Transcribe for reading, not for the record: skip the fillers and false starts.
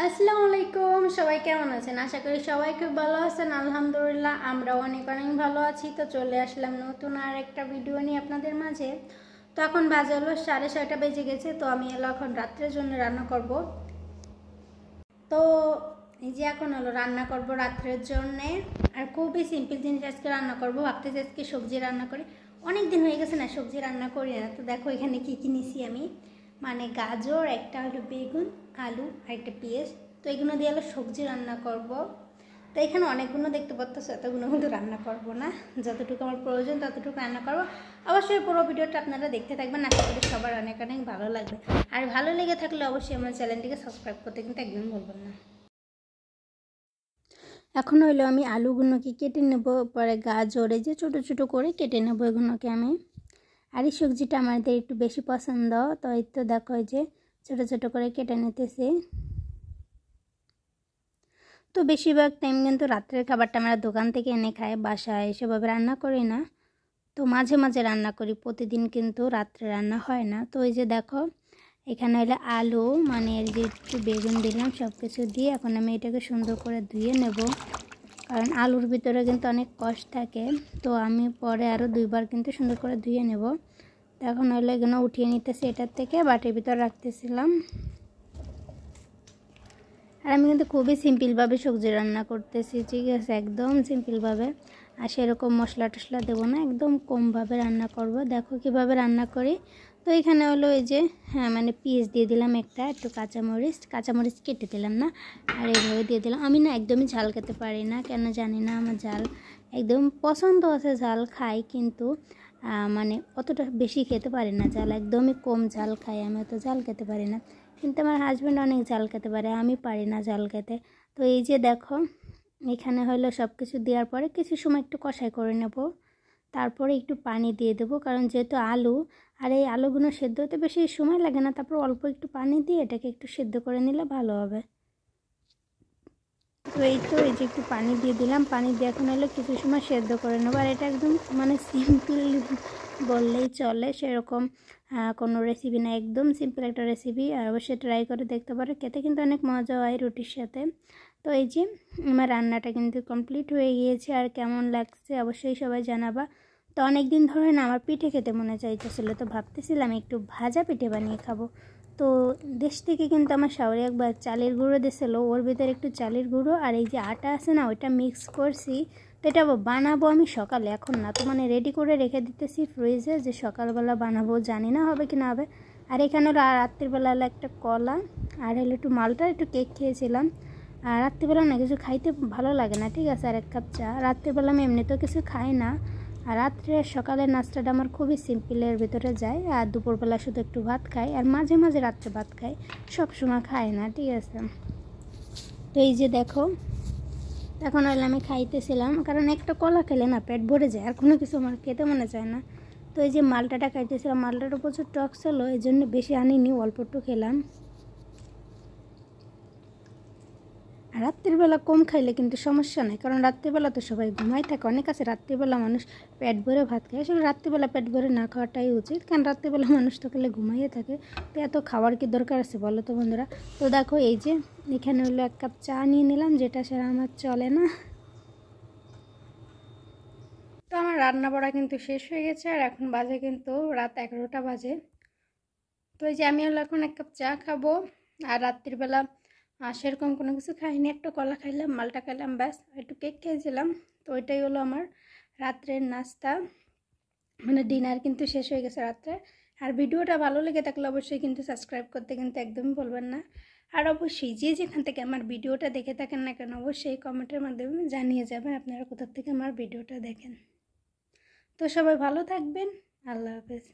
আসসালামু আলাইকুম, সবাই কেমন আছেন? আশা করি সবাই খুব ভালো আছেন। আলহামদুলিল্লাহ আমরাও অনেক ভালো আছি। তো চলে আসলাম নতুন আর একটা ভিডিও নিয়ে আপনাদের মাঝে। তো এখন বাজে হলো 6:30 বেজে গেছে। তো আমি এখন রাত্রের জন্য রান্না করব। তো এই যে এখন হলো রান্না করব রাত্রের জন্যে। আর খুবই সিম্পল জিনিস আজকে রান্না করব। ভাবতেছি আজকে সবজি রান্না করি, অনেক দিন হয়ে গেছে না সবজি রান্না করি না। তো দেখো এখানে কী কী নিছি আমি, মানে গাজর, একটা হলো বেগুন, আলু আর একটা পেঁয়াজ। তো এগুলো দিয়ে হলো সবজি রান্না করব। তো এখানে অনেকগুলো দেখতে পাচ্ছ, এতগুলো কিন্তু রান্না করব না, যতটুকু আমার প্রয়োজন ততটুকু রান্না করব। অবশ্যই পুরো ভিডিওটা আপনারা দেখতে থাকবেন, আশা করি সবার অনেক ভালো লাগবে। আর ভালো লেগে থাকলে অবশ্যই আমার চ্যানেলটিকে সাবস্ক্রাইব করতে কিন্তু একদম ভুলবেন না। এখন হইলো আমি আলুগুলোকে কেটে নেব, পরে গাজরে যে ছোটো ছোটো করে কেটে নেব এগুলোকে আমি। আর এই সবজিটা আমাদের একটু বেশি পছন্দ, তো এই তো দেখো যে ছোটো ছোটো করে কেটে নিতেছি। তো বেশিরভাগ টাইম কিন্তু রাত্রের খাবারটা আমরা দোকান থেকে এনে খাই, বাসায় সেভাবে রান্না করি না। তো মাঝে মাঝে রান্না করি, প্রতিদিন কিন্তু রাত্রে রান্না হয় না। তো এই যে দেখো এখানে হলে আলু, মানে এর যে একটু বেগুন দিলাম, সব কিছু দিয়ে এখন আমি এটাকে সুন্দর করে ধুয়ে নেব, কারণ আলুর ভিতরে কিন্তু অনেক কষ থাকে। তো আমি পরে আরও দুইবার কিন্তু সুন্দর করে ধুয়ে নেব। তো এখন হলে এগুলো উঠিয়ে নিতেছি, এটার থেকে বাটির ভিতর রাখতেছিলাম। আর আমি কিন্তু খুবই সিম্পলভাবে সবজি রান্না করতেছি, ঠিক আছে, একদম সিম্পলভাবে। আর সেরকম মশলা টশলা দেবো না, একদম কমভাবে রান্না করব। দেখো কিভাবে রান্না করি। তো এখানে হলো এই যে মানে পিস দিয়ে দিলাম, একটু কাঁচামরিচ কেটে দিলাম না, আর এইভাবে দিয়ে দিলাম। আমি না একদমই ঝাল খেতে পারি না, কেন জানি না, আমার ঝাল একদম পছন্দ আছে, ঝাল খাই, কিন্তু মানে অতটা বেশি খেতে পারি না ঝাল, একদমই কম ঝাল খাই আমি, অত ঝাল খেতে পারি না। কিন্তু আমার হাজব্যান্ড অনেক ঝাল খেতে পারে, আমি পারি না ঝাল খেতে। তো এই যে দেখো এখানে হলো সব কিছু দেওয়ার পরে কিছু সময় একটু কষাই করে নেব, তারপরে একটু পানি দিয়ে দেবো, কারণ যেহেতু আলু, আর এই আলুগুলো সেদ্ধ হতে বেশি সময় লাগে না। তারপর অল্প একটু পানি দিয়ে এটাকে একটু সেদ্ধ করে নিলে ভালো হবে। তো এই তো এই যে একটু পানি দিয়ে দিলাম, পানি দিয়ে এখন হলো কিছু সময় সেদ্ধ করে নেবো। আর এটা একদম মানে সিম্পল বললেই চলে, সেরকম কোনো রেসিপি না, একদম সিম্পল একটা রেসিপি। আর অবশ্যই ট্রাই করে দেখতে পারো, খেতে কিন্তু অনেক মজা হয় রুটির সাথে। তো এই যে আমার রান্নাটা কিন্তু কমপ্লিট হয়ে গিয়েছে, আর কেমন লাগছে অবশ্যই সবাই জানাবা। তো অনেক দিন ধরে না আমার পিঠে খেতে মনে চাইতেছিলো, তো ভাবতেছিলাম একটু ভাজা পিঠে বানিয়ে খাবো। তো দেশ থেকে কিন্তু আমার শাওরি একবার চালের গুঁড়ো দিয়েছিল, ওর ভিতরে একটু চালের গুঁড়ো আর এই যে আটা আছে না, ওইটা মিক্স করছি। তো এটা বানাবো আমি সকালে, এখন না, তো মানে রেডি করে রেখে দিতেছি ফ্রিজে, যে সকালবেলা বানাবো, জানি না হবে কি না হবে। আর এখানে হলো রাত্রিবেলা হলো একটা কলা, আর হলো একটু মালটা, একটু কেক খেয়েছিলাম। আর রাত্রিবেলা না কিছু খাইতে ভালো লাগে না, ঠিক আছে, আর এক কাপ চা। রাত্রিবেলা আমি এমনিতেও কিছু খাই না, আর রাত্রে সকালের নাস্তাটা আমার খুবই সিম্পলের ভিতরে যায়। আর দুপুরবেলা শুধু একটু ভাত খাই, আর মাঝে মাঝে রাত্রে ভাত খাই, সব সময় খাই না, ঠিক আছে। তো এই যে দেখো এখন হলে আমি খাইতেছিলাম, কারণ একটা কলা খেলে না পেট ভরে যায়, আর কোনো কিছু আমার খেতে মনে চায় না। তো এই যে মালটাটা খাইতেছিলাম, মালটাটা প্রচুর টক ছিল, এই জন্য বেশি আনিনি, অল্প একটু খেলাম। আর রাত্রিবেলা কম খাইলে কিন্তু সমস্যা নেই, কারণ রাত্রিবেলা তো সবাই ঘুমাই থাকে, অনেক আছে রাত্রিবেলা মানুষ পেট ভরে ভাত খায়। আসলে রাত্রিবেলা পেট ভরে না খাওয়াটাই উচিত, কারণ রাত্রিবেলা মানুষ তো খেলে ঘুমাইয়ে থাকে। তো এত খাওয়ার কি দরকার আছে বলো তো বন্ধুরা। তো দেখো এই যে এখানে হলো এক কাপ চা নিয়ে নিলাম, যেটা সেটা আমার চলে না। তো আমার রান্না বাড়া কিন্তু শেষ হয়ে গেছে, আর এখন বাজে কিন্তু রাত 11টা বাজে। তো এই যে আমি হলো এখন এক কাপ চা খাবো। আর রাত্রিবেলা সেরকম কোনো কিছু খাইনি, একটু কলা খাইলাম, মালটা খাইলাম, ব্যাস, একটু কেক খেয়েছিলাম। তো ওইটাই হলো আমার রাত্রের নাস্তা, মানে ডিনার কিন্তু শেষ হয়ে গেছে রাত্রে। আর ভিডিওটা ভালো লেগে থাকলে অবশ্যই কিন্তু সাবস্ক্রাইব করতে কিন্তু একদমই ভুলবেন না। আর অবশ্যই যে যেখান থেকে আমার ভিডিওটা দেখে থাকেন না কেন, অবশ্যই কমেন্টের মাধ্যমে জানিয়ে যাবেন আপনারা কোথা থেকে আমার ভিডিওটা দেখেন। তো সবাই ভালো থাকবেন, আল্লাহ হাফেজ।